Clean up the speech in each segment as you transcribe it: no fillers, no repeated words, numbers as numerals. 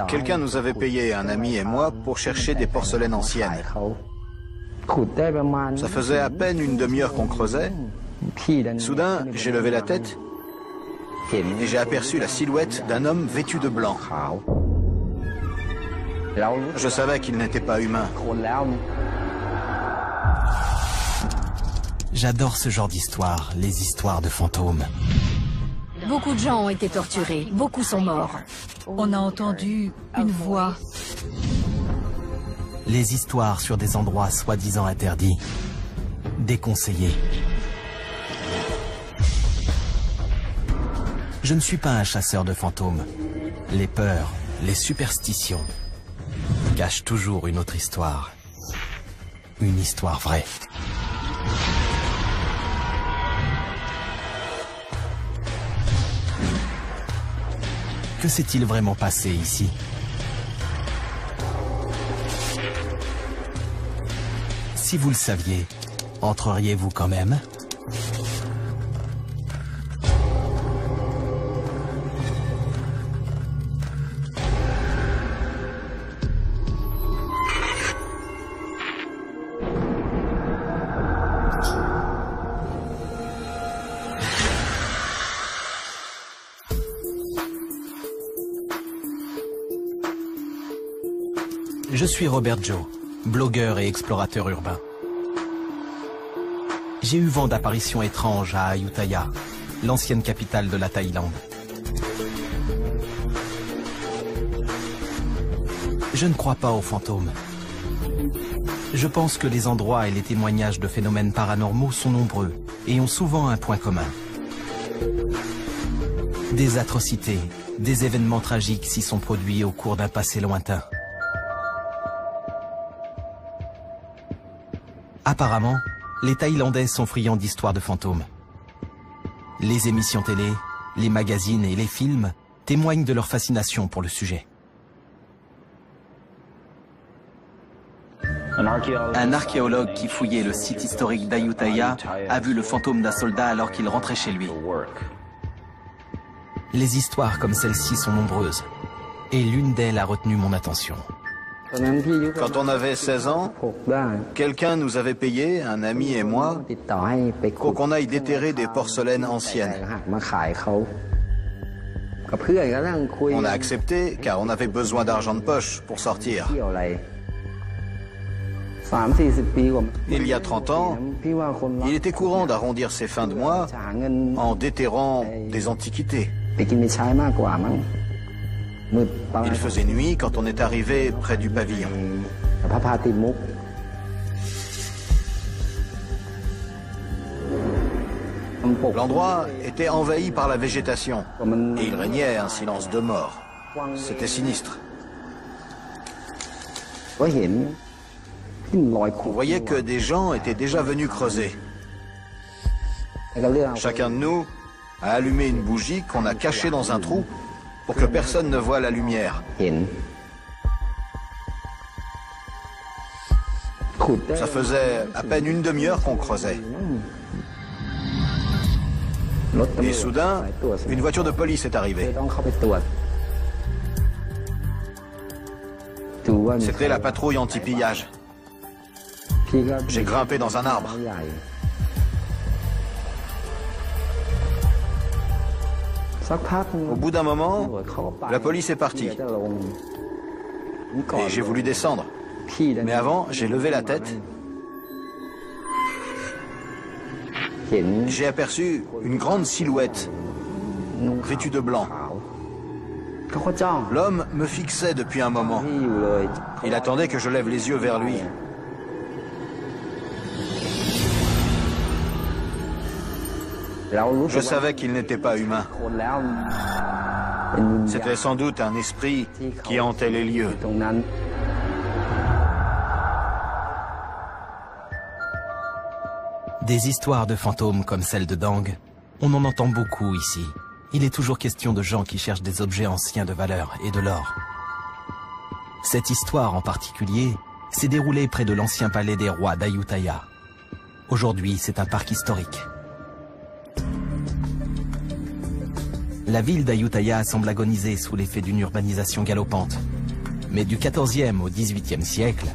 Quelqu'un nous avait payé, un ami et moi, pour chercher des porcelaines anciennes. Ça faisait à peine une demi-heure qu'on creusait. Soudain, j'ai levé la tête et j'ai aperçu la silhouette d'un homme vêtu de blanc. Je savais qu'il n'était pas humain. J'adore ce genre d'histoire, les histoires de fantômes. Beaucoup de gens ont été torturés, beaucoup sont morts. On a entendu une voix. Les histoires sur des endroits soi-disant interdits, déconseillés. Je ne suis pas un chasseur de fantômes. Les peurs, les superstitions cachent toujours une autre histoire. Une histoire vraie. Que s'est-il vraiment passé ici? Si vous le saviez, entreriez-vous quand même? Je suis Robert Joe, blogueur et explorateur urbain. J'ai eu vent d'apparitions étranges à Ayutthaya, l'ancienne capitale de la Thaïlande. Je ne crois pas aux fantômes. Je pense que les endroits et les témoignages de phénomènes paranormaux sont nombreux et ont souvent un point commun. Des atrocités, des événements tragiques s'y sont produits au cours d'un passé lointain. Apparemment, les Thaïlandais sont friands d'histoires de fantômes. Les émissions télé, les magazines et les films témoignent de leur fascination pour le sujet. Un archéologue qui fouillait le site historique d'Ayutthaya a vu le fantôme d'un soldat alors qu'il rentrait chez lui. Les histoires comme celle-ci sont nombreuses, et l'une d'elles a retenu mon attention. Quand on avait 16 ans, quelqu'un nous avait payé, un ami et moi, pour qu'on aille déterrer des porcelaines anciennes. On a accepté car on avait besoin d'argent de poche pour sortir. Il y a 30 ans, il était courant d'arrondir ses fins de mois en déterrant des antiquités. Il faisait nuit quand on est arrivé près du pavillon. L'endroit était envahi par la végétation et il régnait un silence de mort. C'était sinistre. On voyait que des gens étaient déjà venus creuser. Chacun de nous a allumé une bougie qu'on a cachée dans un trou pour que personne ne voie la lumière. Ça faisait à peine une demi-heure qu'on creusait. Et soudain, une voiture de police est arrivée. C'était la patrouille anti-pillage. J'ai grimpé dans un arbre. Au bout d'un moment, la police est partie. Et j'ai voulu descendre. Mais avant, j'ai levé la tête. J'ai aperçu une grande silhouette, vêtue de blanc. L'homme me fixait depuis un moment. Il attendait que je lève les yeux vers lui. Je savais qu'il n'était pas humain. C'était sans doute un esprit qui hantait les lieux. Des histoires de fantômes comme celle de Dang, on en entend beaucoup ici. Il est toujours question de gens qui cherchent des objets anciens de valeur et de l'or. Cette histoire en particulier s'est déroulée près de l'ancien palais des rois d'Ayutthaya. Aujourd'hui, c'est un parc historique. La ville d'Ayutthaya semble agoniser sous l'effet d'une urbanisation galopante. Mais du XIVe au XVIIIe siècle,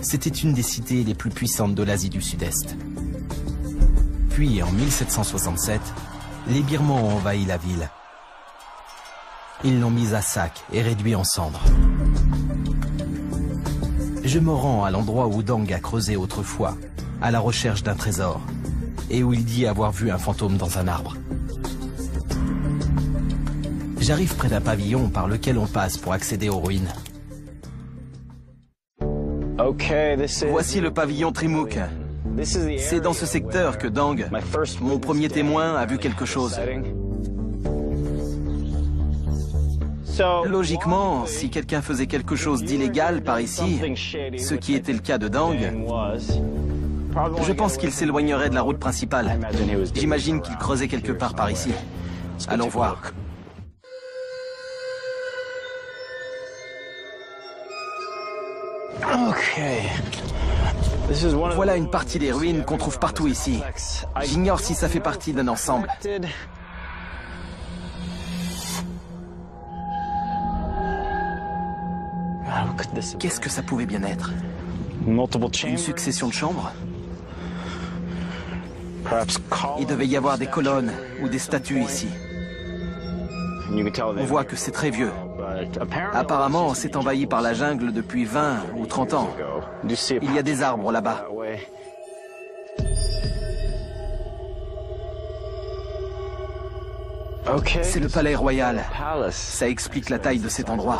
c'était une des cités les plus puissantes de l'Asie du Sud-Est. Puis, en 1767, les Birmans ont envahi la ville. Ils l'ont mise à sac et réduit en cendres. Je me rends à l'endroit où Dang a creusé autrefois, à la recherche d'un trésor, et où il dit avoir vu un fantôme dans un arbre. J'arrive près d'un pavillon par lequel on passe pour accéder aux ruines. Voici le pavillon Trimuk. C'est dans ce secteur que Dang, mon premier témoin, a vu quelque chose. Logiquement, si quelqu'un faisait quelque chose d'illégal par ici, ce qui était le cas de Dang, je pense qu'il s'éloignerait de la route principale. J'imagine qu'il creusait quelque part par ici. Allons voir. Voilà une partie des ruines qu'on trouve partout ici. J'ignore si ça fait partie d'un ensemble. Qu'est-ce que ça pouvait bien être? Une succession de chambres? Il devait y avoir des colonnes ou des statues ici. On voit que c'est très vieux. Apparemment, c'est envahi par la jungle depuis 20 ou 30 ans. Il y a des arbres là-bas. C'est le palais royal. Ça explique la taille de cet endroit.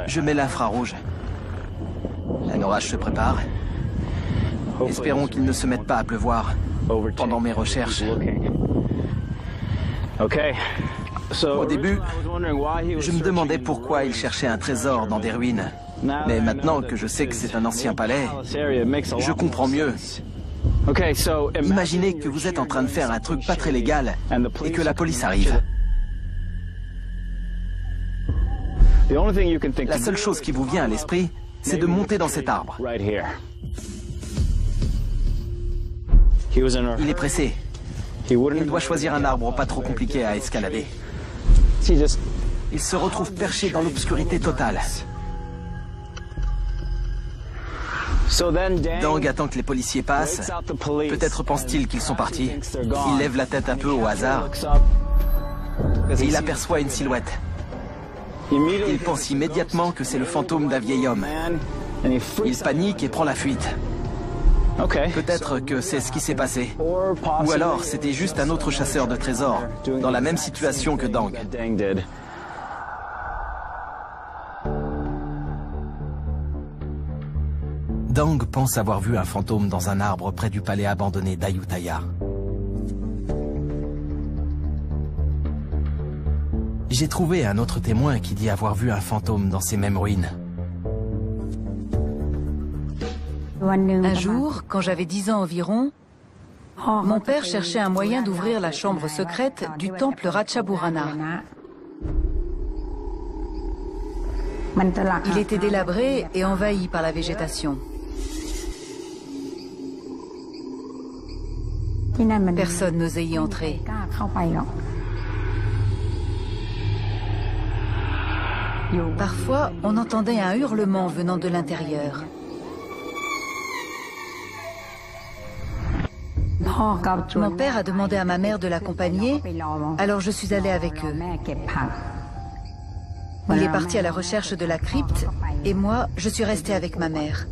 Je mets l'infrarouge. Un orage se prépare. Espérons qu'il ne se mette pas à pleuvoir pendant mes recherches. Au début, je me demandais pourquoi il cherchait un trésor dans des ruines. Mais maintenant que je sais que c'est un ancien palais, je comprends mieux. Imaginez que vous êtes en train de faire un truc pas très légal et que la police arrive. La seule chose qui vous vient à l'esprit, c'est de monter dans cet arbre. Il est pressé. Il doit choisir un arbre pas trop compliqué à escalader. Il se retrouve perché dans l'obscurité totale. Dang attend que les policiers passent. Peut-être pense-t-il qu'ils sont partis. Il lève la tête un peu au hasard. Et il aperçoit une silhouette. Il pense immédiatement que c'est le fantôme d'un vieil homme. Il panique et prend la fuite. Peut-être que c'est ce qui s'est passé. Ou alors c'était juste un autre chasseur de trésors, dans la même situation que Dang. Dang pense avoir vu un fantôme dans un arbre près du palais abandonné d'Ayutthaya. J'ai trouvé un autre témoin qui dit avoir vu un fantôme dans ces mêmes ruines. Un jour, quand j'avais 10 ans environ, mon père cherchait un moyen d'ouvrir la chambre secrète du temple Ratchaburana. Il était délabré et envahi par la végétation. Personne n'osait y entrer. Parfois, on entendait un hurlement venant de l'intérieur. Mon père a demandé à ma mère de l'accompagner, alors je suis allée avec eux. Il est parti à la recherche de la crypte et moi, je suis restée avec ma mère.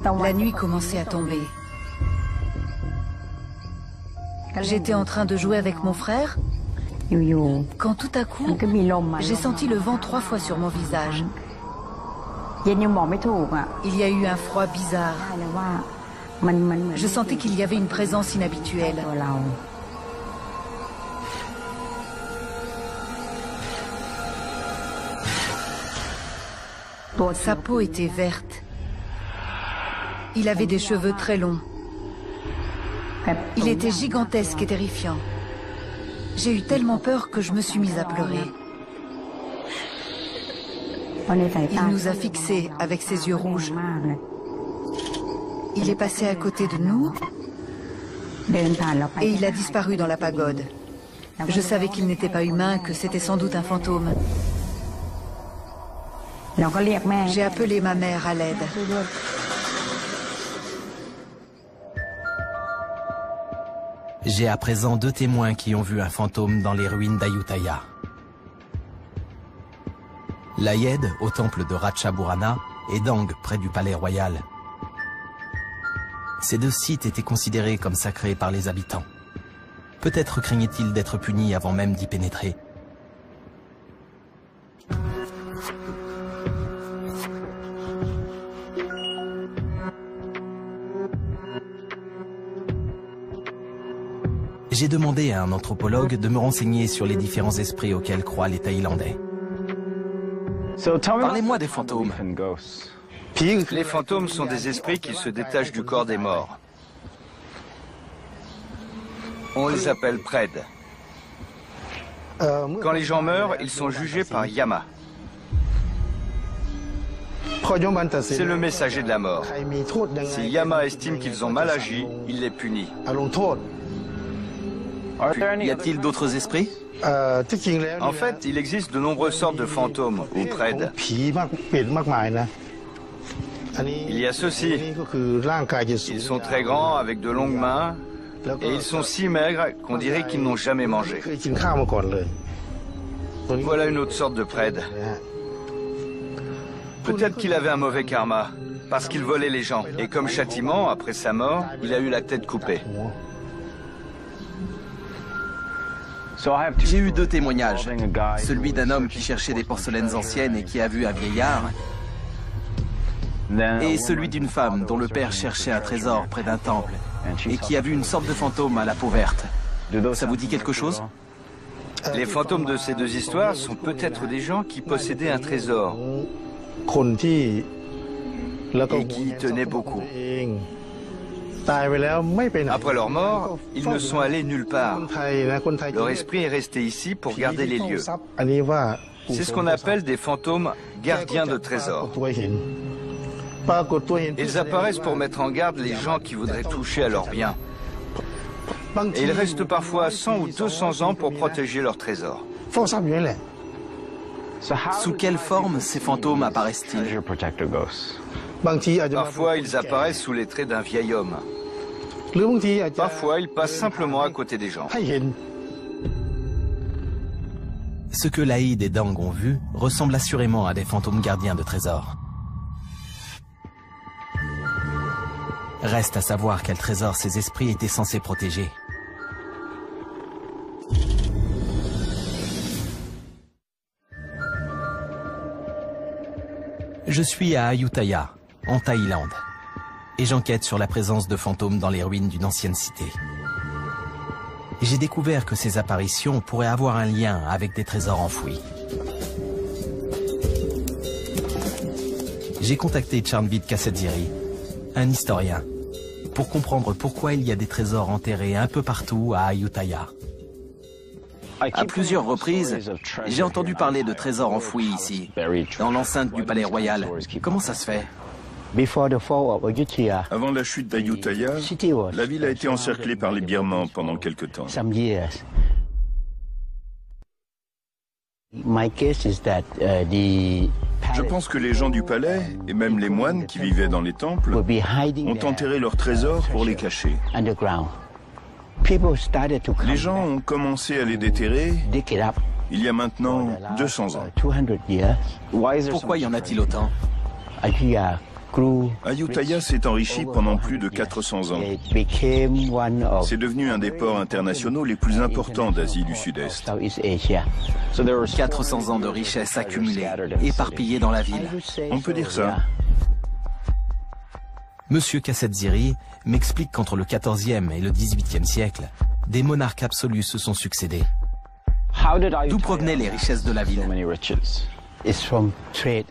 La nuit commençait à tomber. J'étais en train de jouer avec mon frère quand tout à coup, j'ai senti le vent 3 fois sur mon visage. Il y a eu un froid bizarre. Je sentais qu'il y avait une présence inhabituelle. Sa peau était verte. Il avait des cheveux très longs. Il était gigantesque et terrifiant. J'ai eu tellement peur que je me suis mise à pleurer. Il nous a fixés avec ses yeux rouges. Il est passé à côté de nous Et il a disparu dans la pagode. Je savais qu'il n'était pas humain, que c'était sans doute un fantôme. J'ai appelé ma mère à l'aide. J'ai à présent 2 témoins qui ont vu un fantôme dans les ruines d'Ayutthaya. Layed, au temple de Ratchaburana, et Dang, près du palais royal. Ces 2 sites étaient considérés comme sacrés par les habitants. Peut-être craignait-il d'être puni avant même d'y pénétrer. J'ai demandé à un anthropologue de me renseigner sur les différents esprits auxquels croient les Thaïlandais. Parlez-moi des fantômes. Les fantômes sont des esprits qui se détachent du corps des morts. On les appelle Pred. Quand les gens meurent, ils sont jugés par Yama. C'est le messager de la mort. Si Yama estime qu'ils ont mal agi, il les punit. Y a-t-il d'autres esprits? En fait, il existe de nombreuses sortes de fantômes, ou Pred. Il y a ceux-ci. Ils sont très grands, avec de longues mains, et ils sont si maigres qu'on dirait qu'ils n'ont jamais mangé. Voilà une autre sorte de Pred. Peut-être qu'il avait un mauvais karma, parce qu'il volait les gens. Et comme châtiment, après sa mort, il a eu la tête coupée. J'ai eu 2 témoignages. Celui d'un homme qui cherchait des porcelaines anciennes et qui a vu un vieillard. Et celui d'une femme dont le père cherchait un trésor près d'un temple et qui a vu une sorte de fantôme à la peau verte. Ça vous dit quelque chose? Les fantômes de ces 2 histoires sont peut-être des gens qui possédaient un trésor et qui y tenaient beaucoup. Après leur mort, ils ne sont allés nulle part. Leur esprit est resté ici pour garder les lieux. C'est ce qu'on appelle des fantômes gardiens de trésors. Ils apparaissent pour mettre en garde les gens qui voudraient toucher à leurs biens. Et ils restent parfois 100 ou 200 ans pour protéger leurs trésors. Sous quelle forme ces fantômes apparaissent-ils? Parfois, ils apparaissent sous les traits d'un vieil homme. Parfois, ils passent simplement à côté des gens. Ce que Layed et Dang ont vu ressemble assurément à des fantômes gardiens de trésors. Reste à savoir quel trésor ces esprits étaient censés protéger. Je suis à Ayutthaya, en Thaïlande, et j'enquête sur la présence de fantômes dans les ruines d'une ancienne cité. J'ai découvert que ces apparitions pourraient avoir un lien avec des trésors enfouis. J'ai contacté Charnvit Kasedziri, un historien, pour comprendre pourquoi il y a des trésors enterrés un peu partout à Ayutthaya. À plusieurs reprises, j'ai entendu parler de trésors enfouis ici, dans l'enceinte du palais royal. Comment ça se fait? Avant la chute d'Ayutthaya, la ville a été encerclée par les Birmans pendant quelque temps. Je pense que les gens du palais, et même les moines qui vivaient dans les temples, ont enterré leurs trésors pour les cacher. Les gens ont commencé à les déterrer il y a maintenant 200 ans. Pourquoi y en a-t-il autant? Ayutthaya s'est enrichi pendant plus de 400 ans. C'est devenu un des ports internationaux les plus importants d'Asie du Sud-Est. 400 ans de richesse accumulée, éparpillée dans la ville. On peut dire ça. Monsieur Kasedziri m'explique qu'entre le XIVe et le XVIIIe siècle, des monarques absolus se sont succédés. D'où provenaient les richesses de la ville?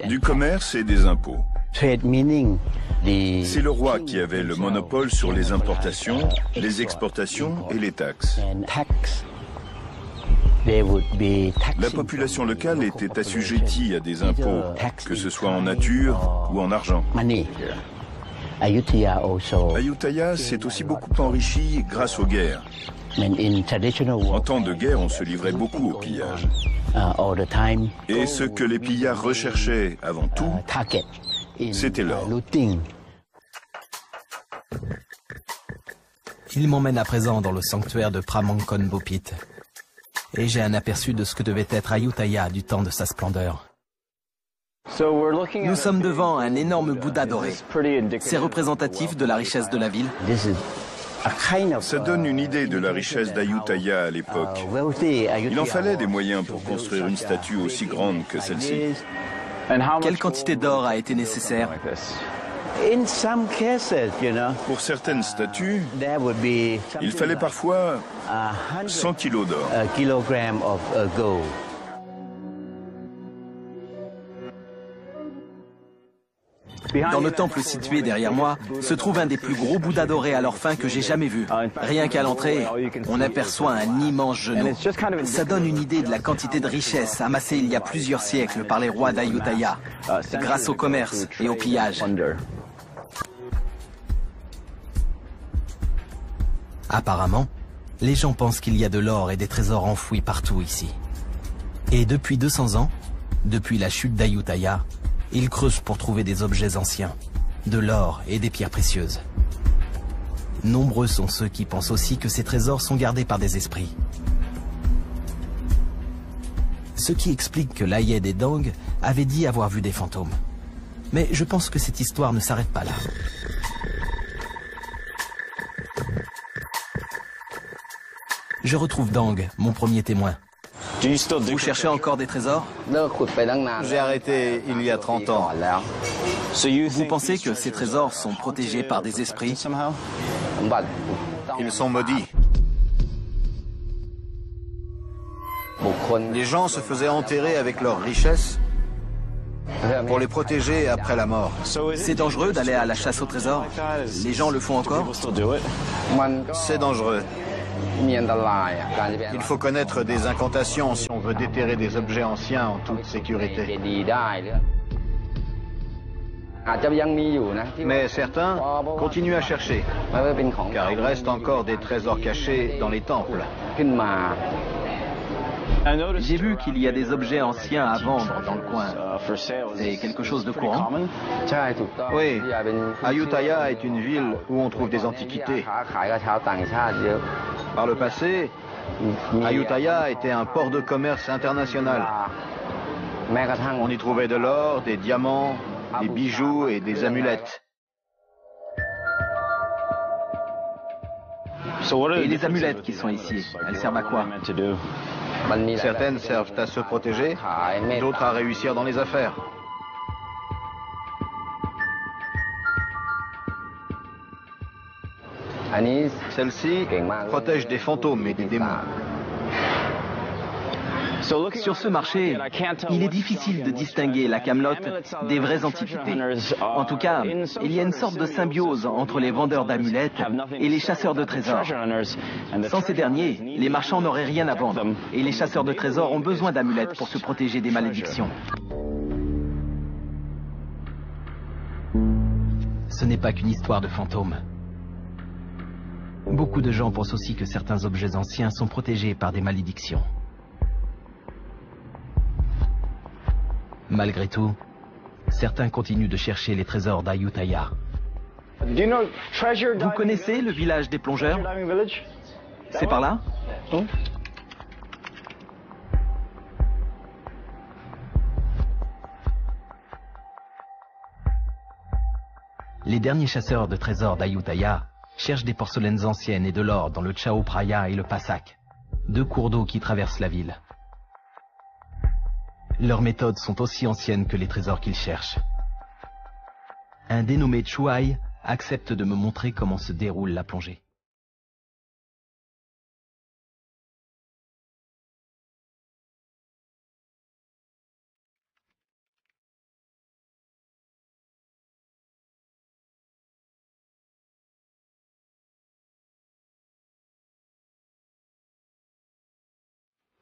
Du commerce et des impôts. C'est le roi qui avait le monopole sur les importations, les exportations et les taxes. La population locale était assujettie à des impôts, que ce soit en nature ou en argent. Ayutthaya s'est aussi beaucoup enrichi grâce aux guerres. En temps de guerre, on se livrait beaucoup au pillage. Et ce que les pillards recherchaient avant tout, c'était l'or. Il m'emmène à présent dans le sanctuaire de Pramangkon Bopit. Et j'ai un aperçu de ce que devait être Ayutthaya du temps de sa splendeur. Nous sommes devant un énorme Bouddha doré. C'est représentatif de la richesse de la ville. Ça donne une idée de la richesse d'Ayutthaya à l'époque. Il en fallait des moyens pour construire une statue aussi grande que celle-ci. Quelle quantité d'or a été nécessaire? Pour certaines statues, il fallait parfois 100 kilos d'or. Dans le temple situé derrière moi, se trouve un des plus gros Bouddhas dorés à leur fin que j'ai jamais vu. Rien qu'à l'entrée, on aperçoit un immense genou. Ça donne une idée de la quantité de richesse amassée il y a plusieurs siècles par les rois d'Ayutthaya, grâce au commerce et au pillage. Apparemment, les gens pensent qu'il y a de l'or et des trésors enfouis partout ici. Et depuis 200 ans, depuis la chute d'Ayutthaya, ils creusent pour trouver des objets anciens, de l'or et des pierres précieuses. Nombreux sont ceux qui pensent aussi que ces trésors sont gardés par des esprits. Ce qui explique que l'Ayed et Dang avaient dit avoir vu des fantômes. Mais je pense que cette histoire ne s'arrête pas là. Je retrouve Dang, mon premier témoin. Vous cherchez encore des trésors? J'ai arrêté il y a 30 ans. Vous pensez que ces trésors sont protégés par des esprits? Ils sont maudits. Les gens se faisaient enterrer avec leurs richesses pour les protéger après la mort. C'est dangereux d'aller à la chasse au trésor? Les gens le font encore? C'est dangereux. Il faut connaître des incantations si on veut déterrer des objets anciens en toute sécurité. Mais certains continuent à chercher, car il reste encore des trésors cachés dans les temples. J'ai vu qu'il y a des objets anciens à vendre dans le coin. C'est quelque chose de courant? Oui, Ayutthaya est une ville où on trouve des antiquités. Par le passé, Ayutthaya était un port de commerce international. On y trouvait de l'or, des diamants, des bijoux et des amulettes. Et les amulettes qui sont ici, elles servent à quoi? Certaines servent à se protéger, d'autres à réussir dans les affaires. Celle-ci protège des fantômes et des démons. Sur ce marché, il est difficile de distinguer la camelote des vraies antiquités. En tout cas, il y a une sorte de symbiose entre les vendeurs d'amulettes et les chasseurs de trésors. Sans ces derniers, les marchands n'auraient rien à vendre, et les chasseurs de trésors ont besoin d'amulettes pour se protéger des malédictions. Ce n'est pas qu'une histoire de fantômes. Beaucoup de gens pensent aussi que certains objets anciens sont protégés par des malédictions. Malgré tout, certains continuent de chercher les trésors d'Ayutthaya. Vous connaissez le village des plongeurs? C'est par là? Les derniers chasseurs de trésors d'Ayutthaya cherchent des porcelaines anciennes et de l'or dans le Chao Phraya et le Passak, deux cours d'eau qui traversent la ville. Leurs méthodes sont aussi anciennes que les trésors qu'ils cherchent. Un dénommé Chuai accepte de me montrer comment se déroule la plongée.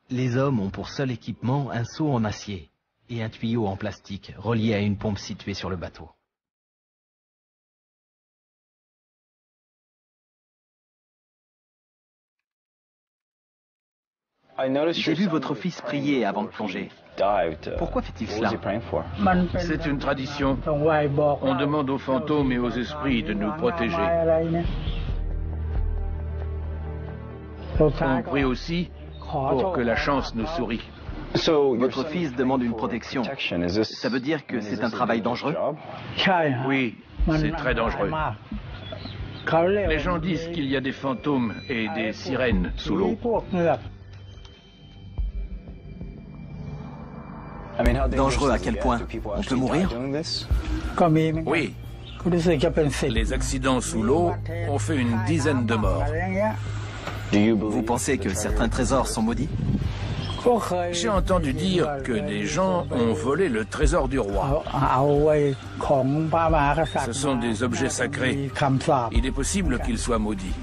Les hommes ont pour seul équipement un seau en acier et un tuyau en plastique relié à une pompe située sur le bateau. J'ai vu votre fils prier avant de plonger. Pourquoi fait-il cela? C'est une tradition. On demande aux fantômes et aux esprits de nous protéger. On prie aussi pour que la chance nous sourie. Votre fils demande une protection. Ça veut dire que c'est un travail dangereux? Oui, c'est très dangereux. Les gens disent qu'il y a des fantômes et des sirènes sous l'eau. Dangereux à quel point? On peut mourir? Oui. Les accidents sous l'eau ont fait une dizaine de morts. Vous pensez que certains trésors sont maudits? J'ai entendu dire que des gens ont volé le trésor du roi. Ce sont des objets sacrés. Il est possible qu'ils soient maudits.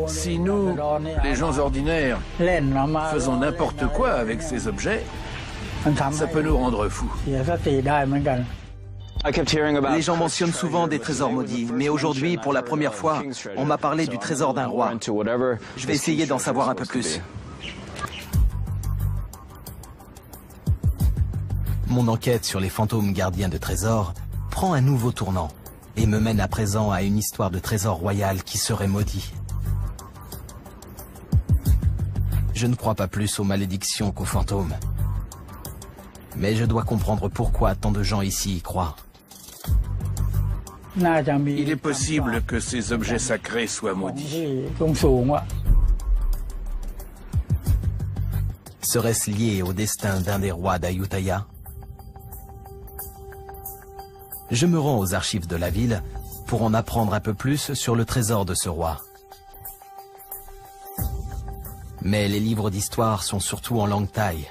Si nous, les gens ordinaires, faisons n'importe quoi avec ces objets, ça peut nous rendre fous. Les gens mentionnent souvent des trésors maudits, mais aujourd'hui, pour la première fois, on m'a parlé du trésor d'un roi. Je vais essayer d'en savoir un peu plus. Mon enquête sur les fantômes gardiens de trésors prend un nouveau tournant et me mène à présent à une histoire de trésor royal qui serait maudit. Je ne crois pas plus aux malédictions qu'aux fantômes. Mais je dois comprendre pourquoi tant de gens ici y croient. Il est possible que ces objets sacrés soient maudits. Serait-ce lié au destin d'un des rois d'Ayutthaya? Je me rends aux archives de la ville pour en apprendre un peu plus sur le trésor de ce roi. Mais les livres d'histoire sont surtout en langue thaï.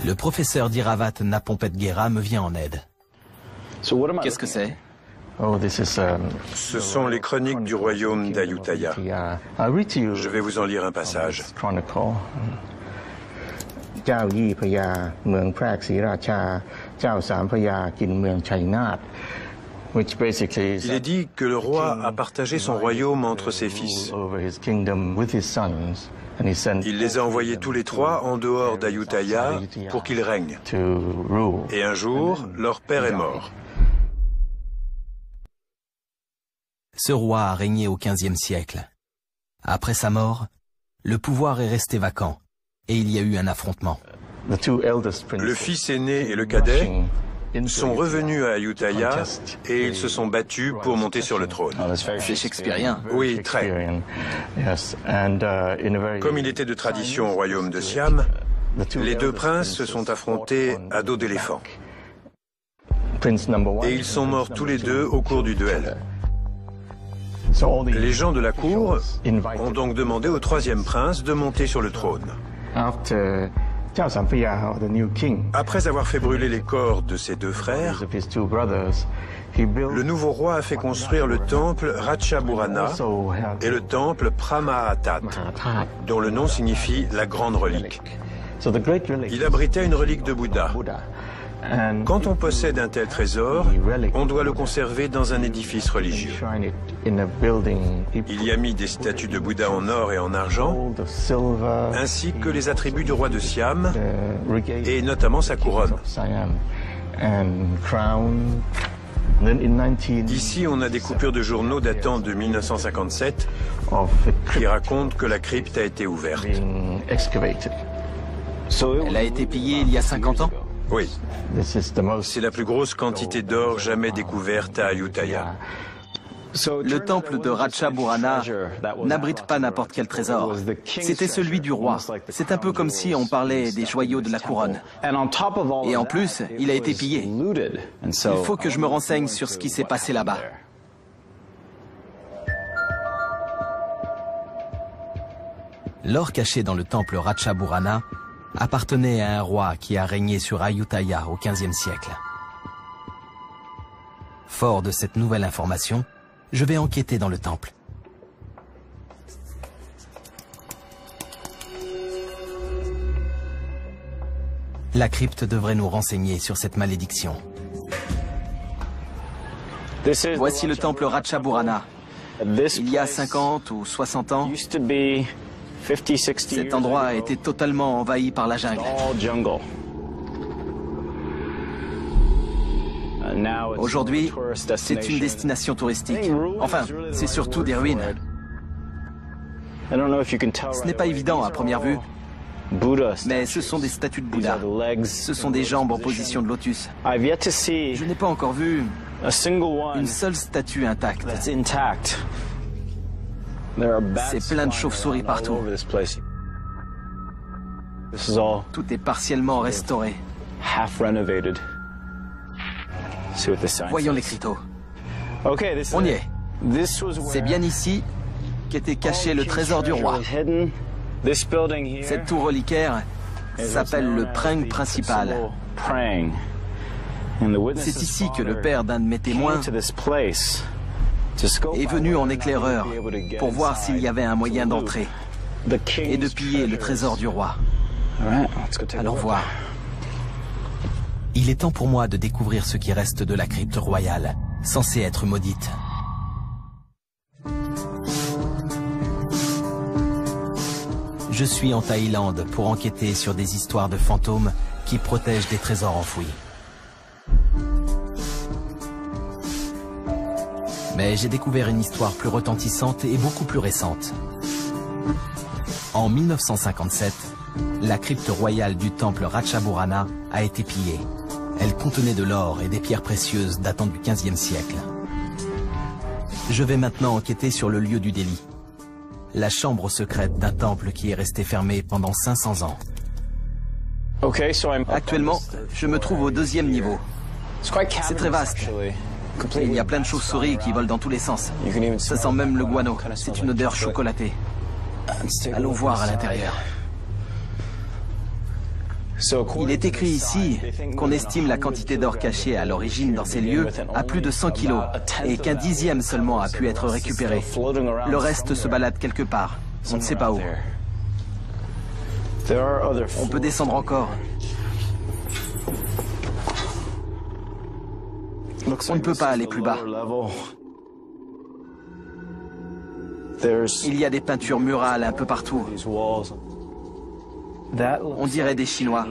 Le professeur d'Iravat Napompet-Guera me vient en aide. Qu'est-ce que c'est? Ce sont les chroniques du royaume d'Ayutthaya. Je vais vous en lire un passage. Il est dit que le roi a partagé son royaume entre ses fils. Il les a envoyés tous les trois en dehors d'Ayutthaya pour qu'ils règnent. Et un jour, leur père est mort. Ce roi a régné au XVe siècle. Après sa mort, le pouvoir est resté vacant et il y a eu un affrontement. Le fils aîné et le cadet sont revenus à Ayutthaya et ils se sont battus pour monter sur le trône. C'est shakespearien. Oui, très. Comme il était de tradition au royaume de Siam, les deux princes se sont affrontés à dos d'éléphant. Et ils sont morts tous les deux au cours du duel. Les gens de la cour ont donc demandé au troisième prince de monter sur le trône. Après avoir fait brûler les corps de ses deux frères, le nouveau roi a fait construire le temple Ratchaburana et le temple Pramaatat, dont le nom signifie la grande relique. Il abritait une relique de Bouddha. Quand on possède un tel trésor, on doit le conserver dans un édifice religieux. Il y a mis des statues de Bouddha en or et en argent, ainsi que les attributs du roi de Siam, et notamment sa couronne. Ici, on a des coupures de journaux datant de 1957 qui racontent que la crypte a été ouverte. Elle a été pillée il y a 50 ans? Oui. C'est la plus grosse quantité d'or jamais découverte à Ayutthaya. Le temple de Ratchaburana n'abrite pas n'importe quel trésor. C'était celui du roi. C'est un peu comme si on parlait des joyaux de la couronne. Et en plus, il a été pillé. Il faut que je me renseigne sur ce qui s'est passé là-bas. L'or caché dans le temple Ratchaburana appartenait à un roi qui a régné sur Ayutthaya au XVe siècle. Fort de cette nouvelle information, je vais enquêter dans le temple. La crypte devrait nous renseigner sur cette malédiction. Voici le temple Ratchaburana. Il y a 50 ou 60 ans, cet endroit a été totalement envahi par la jungle. Aujourd'hui, c'est une destination touristique. Enfin, c'est surtout des ruines. Ce n'est pas évident à première vue, mais ce sont des statues de Bouddha. Ce sont des jambes en position de lotus. Je n'ai pas encore vu une seule statue intacte. C'est plein de chauves-souris partout. Tout est partiellement restauré. Voyons l'écriteau. On y est. C'est bien ici qu'était caché le trésor du roi. Cette tour reliquaire s'appelle le preng principal. C'est ici que le père d'un de mes témoins est venu en éclaireur pour voir s'il y avait un moyen d'entrer et de piller le trésor du roi. Allons voir. Il est temps pour moi de découvrir ce qui reste de la crypte royale, censée être maudite. Je suis en Thaïlande pour enquêter sur des histoires de fantômes qui protègent des trésors enfouis. Mais j'ai découvert une histoire plus retentissante et beaucoup plus récente. En 1957, la crypte royale du temple Ratchaborana a été pillée. Elle contenait de l'or et des pierres précieuses datant du XVe siècle. Je vais maintenant enquêter sur le lieu du délit. La chambre secrète d'un temple qui est resté fermé pendant 500 ans. Actuellement, je me trouve au 2e niveau. C'est très vaste. Il y a plein de chauves-souris qui volent dans tous les sens. Ça sent même le guano. C'est une odeur chocolatée. Allons voir à l'intérieur. Il est écrit ici qu'on estime la quantité d'or caché à l'origine dans ces lieux à plus de 100 kilos et qu'un 10e seulement a pu être récupéré. Le reste se balade quelque part. On ne sait pas où. On peut descendre encore. On ne peut pas aller plus bas. Il y a des peintures murales un peu partout. On dirait des Chinois.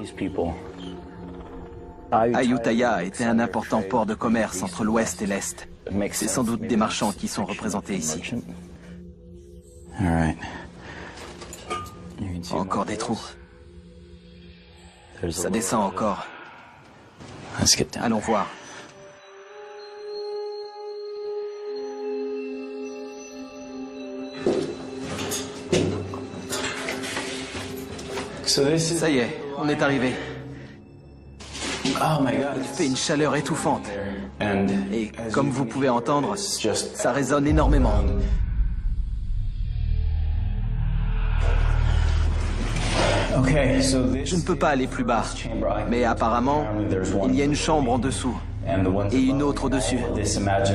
Ayutthaya était un important port de commerce entre l'Ouest et l'Est. C'est sans doute des marchands qui sont représentés ici. Encore des trous. Ça descend encore. Allons voir. Ça y est, on est arrivé. Il fait une chaleur étouffante. Et comme vous pouvez entendre, ça résonne énormément. Je ne peux pas aller plus bas, mais apparemment, il y a une chambre en dessous et une autre au-dessus.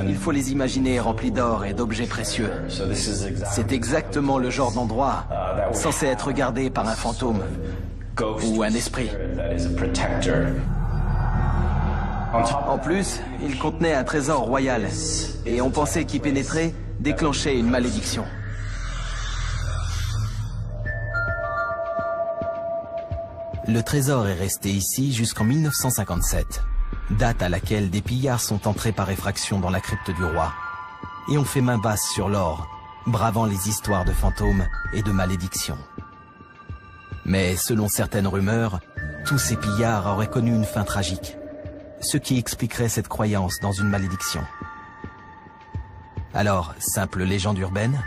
Il faut les imaginer remplis d'or et d'objets précieux. C'est exactement le genre d'endroit censé être gardé par un fantôme ou un esprit. En plus, il contenait un trésor royal et on pensait qu'y pénétrer déclenchait une malédiction. Le trésor est resté ici jusqu'en 1957, date à laquelle des pillards sont entrés par effraction dans la crypte du roi et ont fait main basse sur l'or, bravant les histoires de fantômes et de malédictions. Mais selon certaines rumeurs, tous ces pillards auraient connu une fin tragique, ce qui expliquerait cette croyance dans une malédiction. Alors, simple légende urbaine?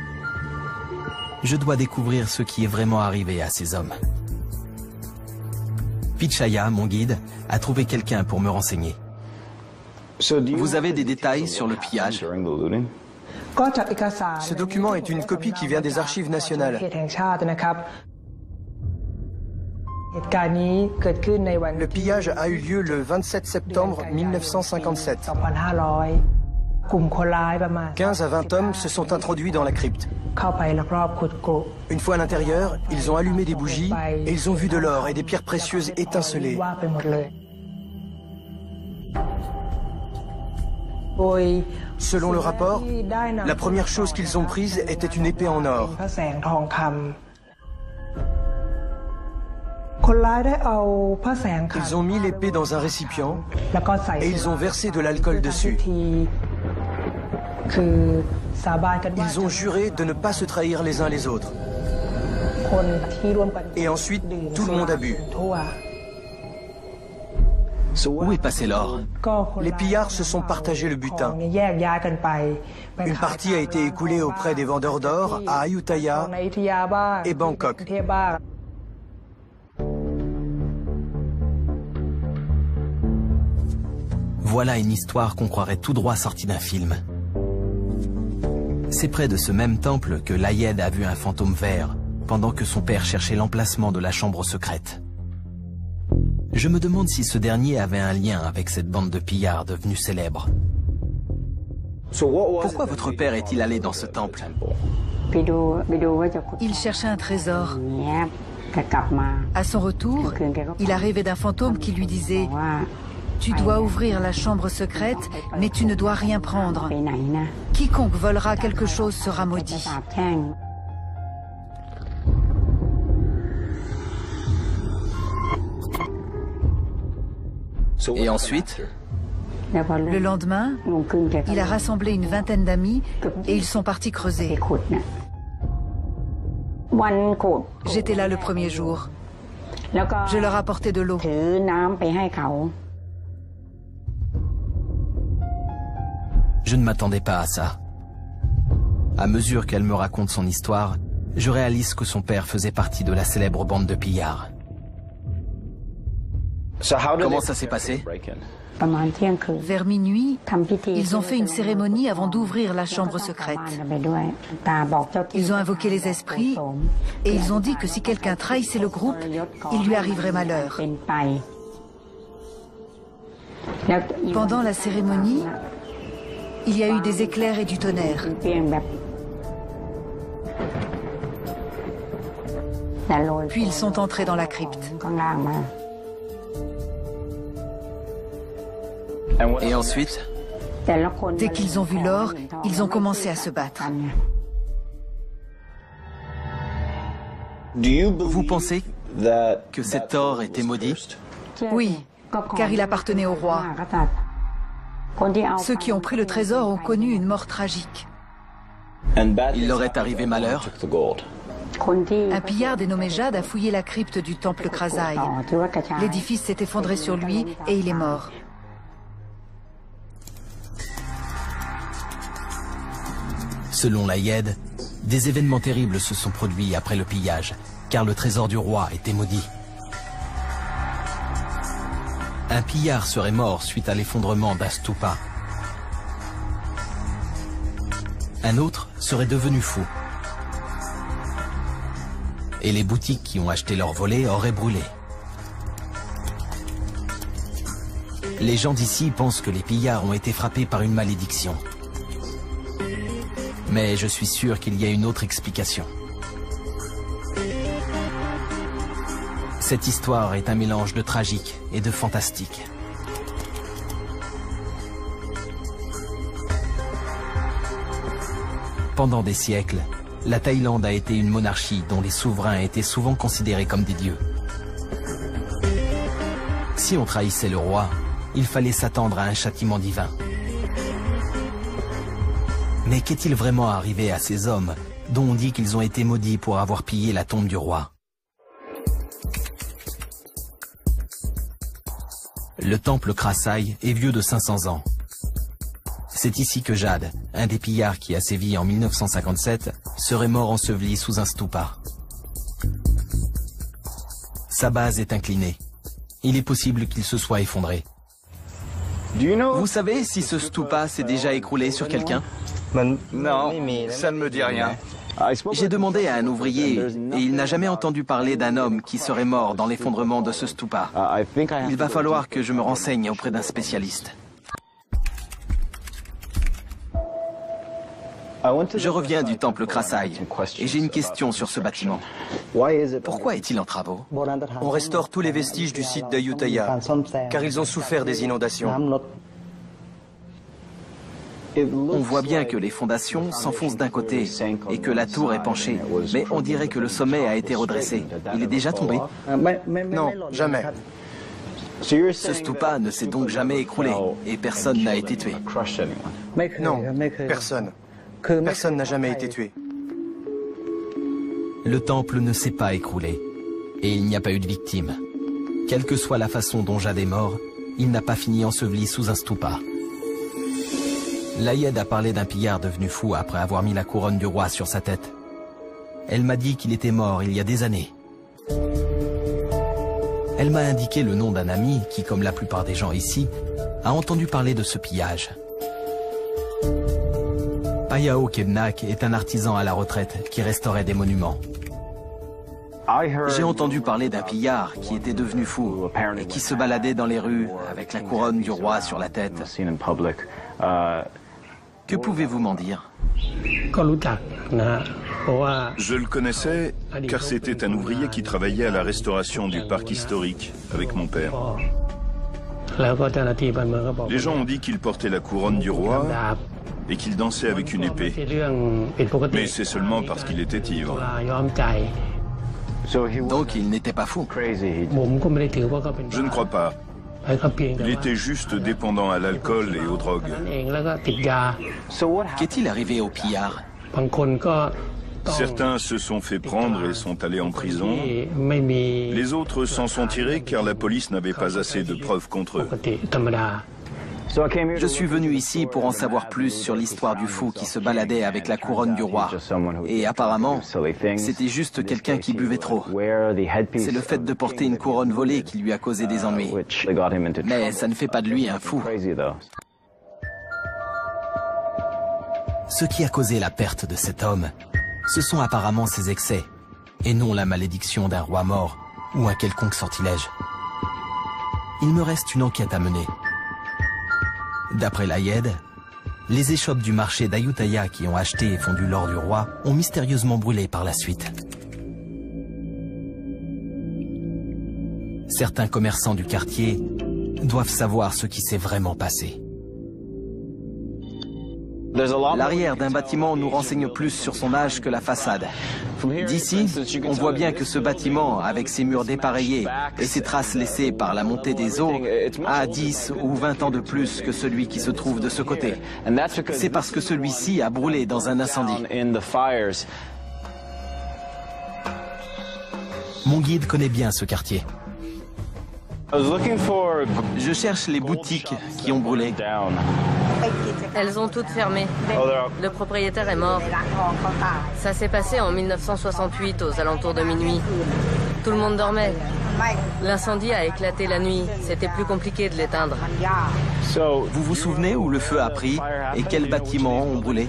Je dois découvrir ce qui est vraiment arrivé à ces hommes. Pichaya, mon guide, a trouvé quelqu'un pour me renseigner. Vous avez des détails sur le pillage? Ce document est une copie qui vient des archives nationales. Le pillage a eu lieu le 27 septembre 1957. 15 à 20 hommes se sont introduits dans la crypte. Une fois à l'intérieur, ils ont allumé des bougies et ils ont vu de l'or et des pierres précieuses étinceler. Selon le rapport, la première chose qu'ils ont prise était une épée en or. Ils ont mis l'épée dans un récipient et ils ont versé de l'alcool dessus. Ils ont juré de ne pas se trahir les uns les autres. Et ensuite, tout le monde a bu. Où est passé l'or? Les pillards se sont partagés le butin. Une partie a été écoulée auprès des vendeurs d'or à Ayutthaya et Bangkok. Voilà une histoire qu'on croirait tout droit sortie d'un film. C'est près de ce même temple que Layed a vu un fantôme vert, pendant que son père cherchait l'emplacement de la chambre secrète. Je me demande si ce dernier avait un lien avec cette bande de pillards devenue célèbre. Pourquoi votre père est-il allé dans ce temple? Il cherchait un trésor. À son retour, il a rêvé d'un fantôme qui lui disait « Tu dois ouvrir la chambre secrète, mais tu ne dois rien prendre. Quiconque volera quelque chose sera maudit. » Et ensuite? Le lendemain, il a rassemblé une vingtaine d'amis et ils sont partis creuser. J'étais là le premier jour. Je leur apportais de l'eau. Je ne m'attendais pas à ça. À mesure qu'elle me raconte son histoire, je réalise que son père faisait partie de la célèbre bande de pillards. Comment ça s'est passé? Vers minuit, ils ont fait une cérémonie avant d'ouvrir la chambre secrète. Ils ont invoqué les esprits et ils ont dit que si quelqu'un trahissait le groupe, il lui arriverait malheur. Pendant la cérémonie, il y a eu des éclairs et du tonnerre. Puis ils sont entrés dans la crypte. Et ensuite? Dès qu'ils ont vu l'or, ils ont commencé à se battre. Vous pensez que cet or était maudit? Oui, car il appartenait au roi. Ceux qui ont pris le trésor ont connu une mort tragique. Il leur est arrivé malheur? Un pillard dénommé Jade a fouillé la crypte du temple Krasai. L'édifice s'est effondré sur lui et il est mort. Selon Layed, des événements terribles se sont produits après le pillage, car le trésor du roi était maudit. Un pillard serait mort suite à l'effondrement d'un stupa. Un autre serait devenu fou. Et les boutiques qui ont acheté leur volet auraient brûlé. Les gens d'ici pensent que les pillards ont été frappés par une malédiction. Mais je suis sûr qu'il y a une autre explication. Cette histoire est un mélange de tragique et de fantastique. Pendant des siècles, la Thaïlande a été une monarchie dont les souverains étaient souvent considérés comme des dieux. Si on trahissait le roi, il fallait s'attendre à un châtiment divin. Mais qu'est-il vraiment arrivé à ces hommes dont on dit qu'ils ont été maudits pour avoir pillé la tombe du roi? Le temple Krasai est vieux de 500 ans. C'est ici que Jade, un des pillards qui a sévi en 1957, serait mort enseveli sous un stupa. Sa base est inclinée. Il est possible qu'il se soit effondré. Vous savez si ce stupa s'est déjà écroulé sur quelqu'un? Non, ça ne me dit rien. J'ai demandé à un ouvrier et il n'a jamais entendu parler d'un homme qui serait mort dans l'effondrement de ce stupa. Il va falloir que je me renseigne auprès d'un spécialiste. Je reviens du temple Krasai et j'ai une question sur ce bâtiment. Pourquoi est-il en travaux? On restaure tous les vestiges du site d'Ayutthaya, car ils ont souffert des inondations. On voit bien que les fondations s'enfoncent d'un côté et que la tour est penchée, mais on dirait que le sommet a été redressé. Il est déjà tombé? Non, jamais. Ce stupa ne s'est donc jamais écroulé et personne n'a été tué. Non, personne. Personne n'a jamais été tué. Le temple ne s'est pas écroulé et il n'y a pas eu de victimes. Quelle que soit la façon dont Jade est mort, il n'a pas fini enseveli sous un stupa. Layed a parlé d'un pillard devenu fou après avoir mis la couronne du roi sur sa tête. Elle m'a dit qu'il était mort il y a des années. Elle m'a indiqué le nom d'un ami qui, comme la plupart des gens ici, a entendu parler de ce pillage. Payao Kebnak est un artisan à la retraite qui restaurait des monuments. J'ai entendu parler d'un pillard qui était devenu fou et qui se baladait dans les rues avec la couronne du roi sur la tête. Que pouvez-vous m'en dire? Je le connaissais car c'était un ouvrier qui travaillait à la restauration du parc historique avec mon père. Les gens ont dit qu'il portait la couronne du roi et qu'il dansait avec une épée. Mais c'est seulement parce qu'il était ivre. Donc il n'était pas fou. Je ne crois pas. Il était juste dépendant à l'alcool et aux drogues. Qu'est-il arrivé au pillard? Certains se sont fait prendre et sont allés en prison. Les autres s'en sont tirés car la police n'avait pas assez de preuves contre eux. Je suis venu ici pour en savoir plus sur l'histoire du fou qui se baladait avec la couronne du roi. Et apparemment, c'était juste quelqu'un qui buvait trop. C'est le fait de porter une couronne volée qui lui a causé des ennuis. Mais ça ne fait pas de lui un fou. Ce qui a causé la perte de cet homme, ce sont apparemment ses excès, et non la malédiction d'un roi mort ou un quelconque sortilège. Il me reste une enquête à mener. D'après Layed, les échoppes du marché d'Ayutthaya qui ont acheté et fondu l'or du roi ont mystérieusement brûlé par la suite. Certains commerçants du quartier doivent savoir ce qui s'est vraiment passé. L'arrière d'un bâtiment nous renseigne plus sur son âge que la façade. D'ici, on voit bien que ce bâtiment, avec ses murs dépareillés et ses traces laissées par la montée des eaux, a 10 ou 20 ans de plus que celui qui se trouve de ce côté. C'est parce que celui-ci a brûlé dans un incendie. Mon guide connaît bien ce quartier. Je cherche les boutiques qui ont brûlé. Elles ont toutes fermé. Le propriétaire est mort. Ça s'est passé en 1968, aux alentours de minuit. Tout le monde dormait. L'incendie a éclaté la nuit. C'était plus compliqué de l'éteindre. Vous vous souvenez où le feu a pris et quels bâtiments ont brûlé?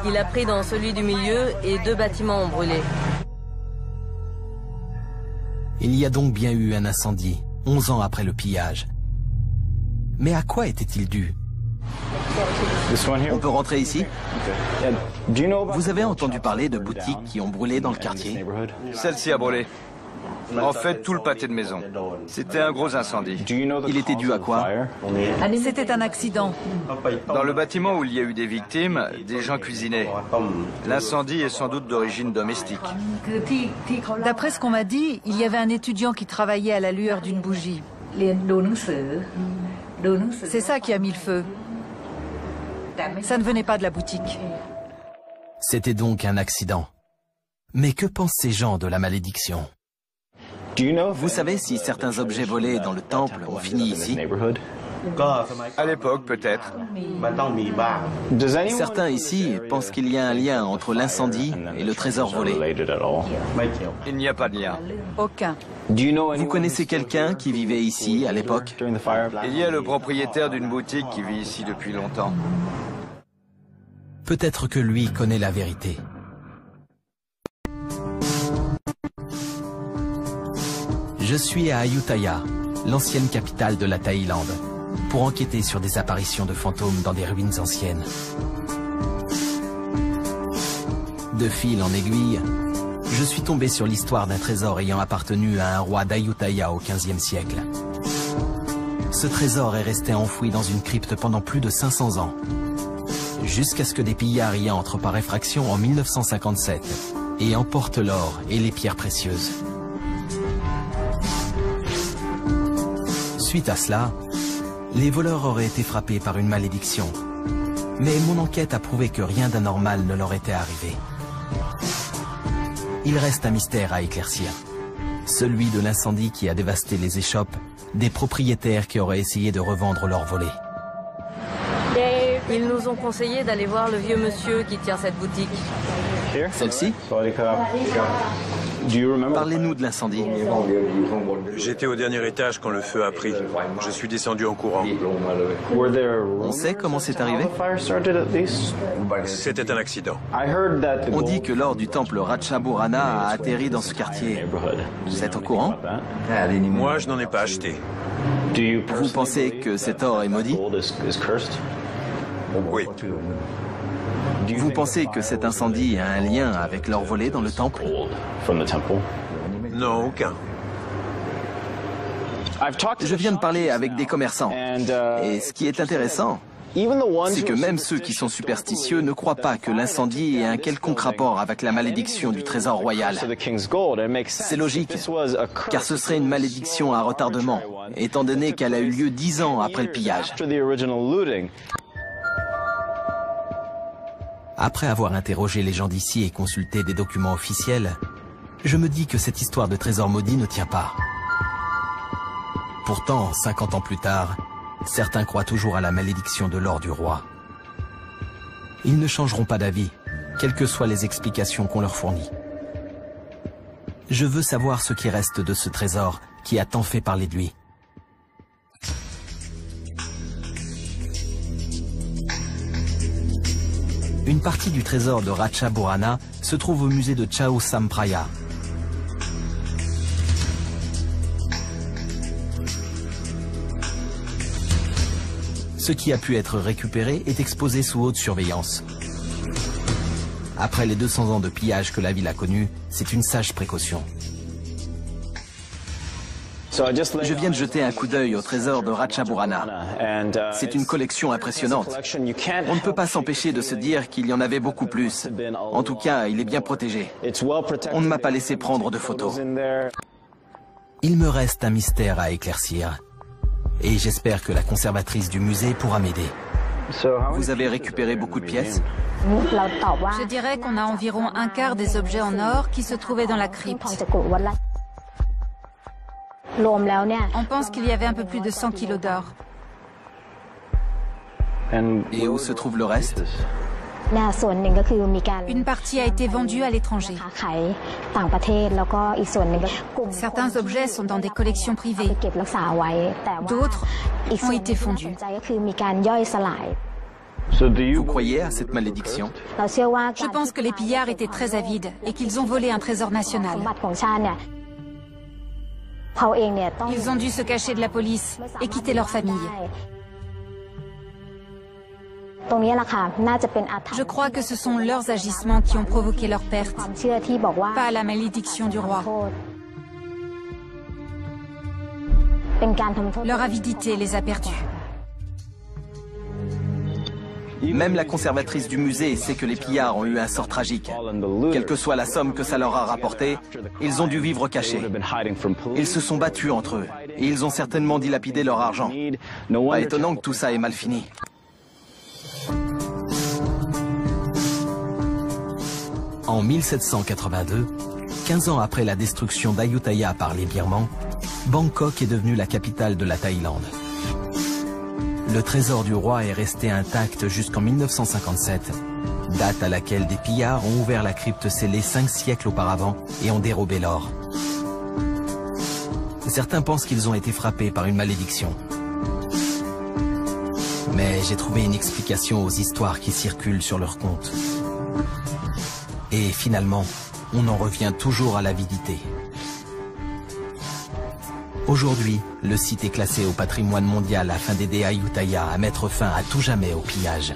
Il a pris dans celui du milieu et 2 bâtiments ont brûlé. Il y a donc bien eu un incendie, 11 ans après le pillage. Mais à quoi était-il dû? On peut rentrer ici? Vous avez entendu parler de boutiques qui ont brûlé dans le quartier? Celle-ci a brûlé. En fait, tout le pâté de maison. C'était un gros incendie. Il était dû à quoi? C'était un accident. Dans le bâtiment où il y a eu des victimes, des gens cuisinaient. L'incendie est sans doute d'origine domestique. D'après ce qu'on m'a dit, il y avait un étudiant qui travaillait à la lueur d'une bougie. C'est ça qui a mis le feu. Ça ne venait pas de la boutique. C'était donc un accident. Mais que pensent ces gens de la malédiction? Vous savez si certains objets volés dans le temple ont fini ici? À l'époque, peut-être. Certains ici pensent qu'il y a un lien entre l'incendie et le trésor volé. Il n'y a pas de lien. Aucun. Vous connaissez quelqu'un qui vivait ici à l'époque? Il y a le propriétaire d'une boutique qui vit ici depuis longtemps. Peut-être que lui connaît la vérité. Je suis à Ayutthaya, l'ancienne capitale de la Thaïlande, pour enquêter sur des apparitions de fantômes dans des ruines anciennes. De fil en aiguille, je suis tombé sur l'histoire d'un trésor ayant appartenu à un roi d'Ayutthaya au XVe siècle. Ce trésor est resté enfoui dans une crypte pendant plus de 500 ans. Jusqu'à ce que des pillards y entrent par effraction en 1957 et emportent l'or et les pierres précieuses. Suite à cela, les voleurs auraient été frappés par une malédiction. Mais mon enquête a prouvé que rien d'anormal ne leur était arrivé. Il reste un mystère à éclaircir. Celui de l'incendie qui a dévasté les échoppes, des propriétaires qui auraient essayé de revendre leurs volets. Ils nous ont conseillé d'aller voir le vieux monsieur qui tient cette boutique. Celle-ci? Parlez-nous de l'incendie. J'étais au dernier étage quand le feu a pris. Je suis descendu en courant. On sait comment c'est arrivé? C'était un accident. On dit que l'or du temple Ratchaburana a atterri dans ce quartier. Vous êtes au courant? Moi, je n'en ai pas acheté. Vous pensez que cet or est maudit? Oui. Vous pensez que cet incendie a un lien avec l'or volé dans le temple? Non, aucun. Je viens de parler avec des commerçants. Et ce qui est intéressant, c'est que même ceux qui sont superstitieux ne croient pas que l'incendie ait un quelconque rapport avec la malédiction du trésor royal. C'est logique, car ce serait une malédiction à retardement, étant donné qu'elle a eu lieu 10 ans après le pillage. Après avoir interrogé les gens d'ici et consulté des documents officiels, je me dis que cette histoire de trésor maudit ne tient pas. Pourtant, 50 ans plus tard, certains croient toujours à la malédiction de l'or du roi. Ils ne changeront pas d'avis, quelles que soient les explications qu'on leur fournit. Je veux savoir ce qui reste de ce trésor qui a tant fait parler de lui. Une partie du trésor de Ratchaburana se trouve au musée de Chao Phraya. Ce qui a pu être récupéré est exposé sous haute surveillance. Après les 200 ans de pillage que la ville a connu, c'est une sage précaution. Je viens de jeter un coup d'œil au trésor de Ratchaburana. C'est une collection impressionnante. On ne peut pas s'empêcher de se dire qu'il y en avait beaucoup plus. En tout cas, il est bien protégé. On ne m'a pas laissé prendre de photos. Il me reste un mystère à éclaircir. Et j'espère que la conservatrice du musée pourra m'aider. Vous avez récupéré beaucoup de pièces? Je dirais qu'on a environ un quart des objets en or qui se trouvaient dans la crypte. On pense qu'il y avait un peu plus de 100 kilos d'or. Et où se trouve le reste? Une partie a été vendue à l'étranger. Certains objets sont dans des collections privées. D'autres ont été fondus. Vous croyez à cette malédiction? Je pense que les pillards étaient très avides et qu'ils ont volé un trésor national. Ils ont dû se cacher de la police et quitter leur famille. Je crois que ce sont leurs agissements qui ont provoqué leur perte, pas la malédiction du roi. Leur avidité les a perdus. Même la conservatrice du musée sait que les pillards ont eu un sort tragique. Quelle que soit la somme que ça leur a rapporté, ils ont dû vivre cachés. Ils se sont battus entre eux et ils ont certainement dilapidé leur argent. Pas étonnant que tout ça ait mal fini. En 1782, 15 ans après la destruction d'Ayutthaya par les Birmans, Bangkok est devenue la capitale de la Thaïlande. Le trésor du roi est resté intact jusqu'en 1957, date à laquelle des pillards ont ouvert la crypte scellée 5 siècles auparavant et ont dérobé l'or. Certains pensent qu'ils ont été frappés par une malédiction. Mais j'ai trouvé une explication aux histoires qui circulent sur leur compte. Et finalement, on en revient toujours à l'avidité. Aujourd'hui, le site est classé au patrimoine mondial afin d'aider Ayutthaya à mettre fin à tout jamais au pillage.